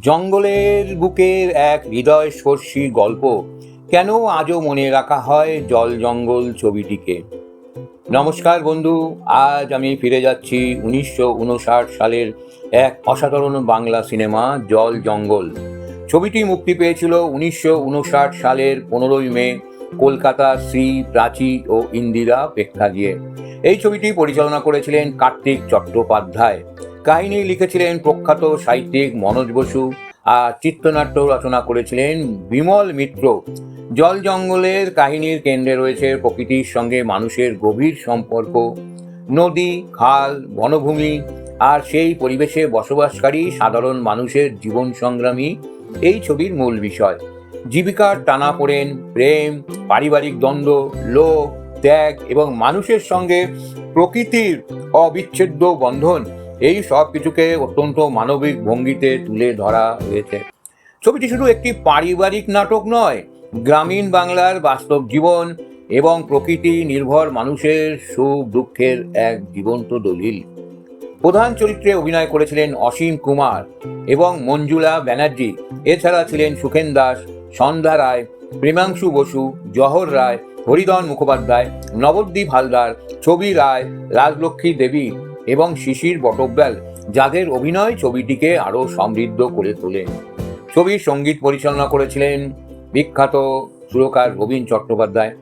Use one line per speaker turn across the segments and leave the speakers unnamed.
জঙ্গলের বুকের এক হৃদয়স্পর্শী গল্প কেন আজও মনে রাখা হয় জল জঙ্গল ছবিটিকে। নমস্কার বন্ধু, আজ আমি ফিরে যাচ্ছি 1959 সালের এক অসাধারণ বাংলা সিনেমা জল জঙ্গল। ছবিটি মুক্তি পেয়েছিল 1959 সালের 15ই মে কলকাতা শ্রী প্রাচী ও ইন্দিরা প্রেক্ষাগৃহে। এই ছবিটি পরিচালনা করেছিলেন কার্তিক চট্টোপাধ্যায়। কাহিনী লিখেছিলেন প্রখ্যাত সাহিত্যিক মনোজ বসু আর চিত্রনাট্য রচনা করেছিলেন বিমল মিত্র। জল জঙ্গলের কাহিনীর কেন্দ্রে রয়েছে প্রকৃতির সঙ্গে মানুষের গভীর সম্পর্ক, নদী, খাল, বনভূমি আর সেই পরিবেশে বসবাসকারী সাধারণ মানুষের জীবন সংগ্রামী এই ছবির মূল বিষয়। জীবিকার টানাপোড়েন, প্রেম, পারিবারিক দ্বন্দ্ব, লোভ, ত্যাগ এবং মানুষের সঙ্গে প্রকৃতির অবিচ্ছেদ্য বন্ধন, এই সব কিছুকে অত্যন্ত মানবিক ভঙ্গিতে তুলে ধরা হয়েছে। ছবিটি শুধু একটি পারিবারিক নাটক নয়, গ্রামীণ বাংলার বাস্তব জীবন এবং প্রকৃতি নির্ভর মানুষের সুখ দুঃখের এক জীবন্ত দলিল। প্রধান চরিত্রে অভিনয় করেছিলেন অসীম কুমার এবং মঞ্জুলা ব্যানার্জি। এছাড়া ছিলেন সুখেন দাস, সন্ধ্যা রায়, প্রেমাংশু বসু, জহর রায়, হরিধন মুখোপাধ্যায়, নবদ্বীপ হালদার, ছবি রায়, রাজলক্ষ্মী দেবী এবং শিশির বটব্যাল, যাদের অভিনয় ছবিটিকে আরও সমৃদ্ধ করে তোলে। ছবির সঙ্গীত পরিচালনা করেছিলেন বিখ্যাত সুরকার রবীন চট্টোপাধ্যায়।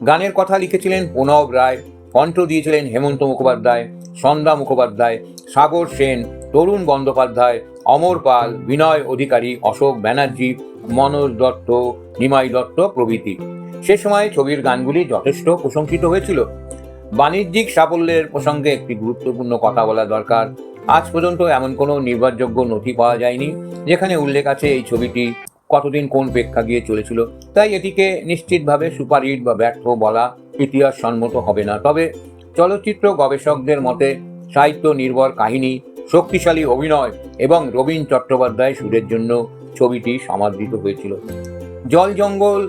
গানের কথা লিখেছিলেন প্রণব রায়, কণ্ঠ দিয়েছিলেন হেমন্ত মুখোপাধ্যায়, সন্ধ্যা মুখোপাধ্যায়, সাগর সেন, তরুণ বন্দ্যোপাধ্যায়, অমর পাল, বিনয় অধিকারী, অশোক ব্যানার্জি, মনোজ দত্ত, নিমাই দত্ত প্রভৃতি। সে সময় ছবির গানগুলি যথেষ্ট প্রশংসিত হয়েছিল। বাণিজ্যিক সাফল্যের প্রসঙ্গে একটি গুরুত্বপূর্ণ কথা বলা দরকার। আজ পর্যন্ত এমন কোনো নির্ভরযোগ্য নথি পাওয়া যায়নি যেখানে উল্লেখ আছে এই ছবিটি কতদিন কোন প্রেক্ষাগৃহে চলেছিল, তাই এটিকে নিশ্চিতভাবে সুপারহিট বা ব্যর্থ বলা ইতিহাস সম্মত হবে না। তবে চলচ্চিত্র গবেষকদের মতে সাহিত্য নির্ভর কাহিনী, শক্তিশালী অভিনয় এবং রবীন চট্টোপাধ্যায় সুরের জন্য ছবিটি সমাদৃত হয়েছিল। জল জঙ্গল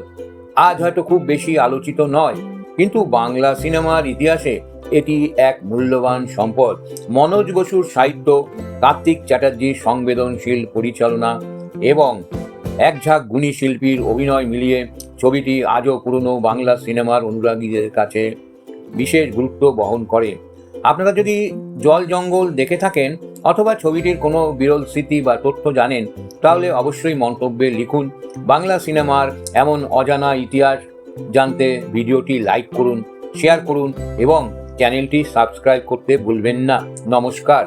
আজ হয়তো খুব বেশি আলোচিত নয়, কিন্তু বাংলা সিনেমার ইতিহাসে এটি এক মূল্যবান সম্পদ। মনোজ বসুর সাহিত্য, কার্তিক চ্যাটার্জির সংবেদনশীল পরিচালনা এবং একঝাঁক গুণী শিল্পীর অভিনয় মিলিয়ে ছবিটি আজও পুরনো বাংলা সিনেমার অনুরাগীদের কাছে বিশেষ গুরুত্ব বহন করে। আপনারা যদি জল জঙ্গল দেখে থাকেন অথবা ছবিটির কোনো বিরল স্মৃতি বা তথ্য জানেন, তাহলে অবশ্যই মন্তব্যে লিখুন। বাংলা সিনেমার এমন অজানা ইতিহাস জানতে ভিডিওটি লাইক করুন, শেয়ার করুন এবং চ্যানেলটি সাবস্ক্রাইব করতে ভুলবেন না। নমস্কার।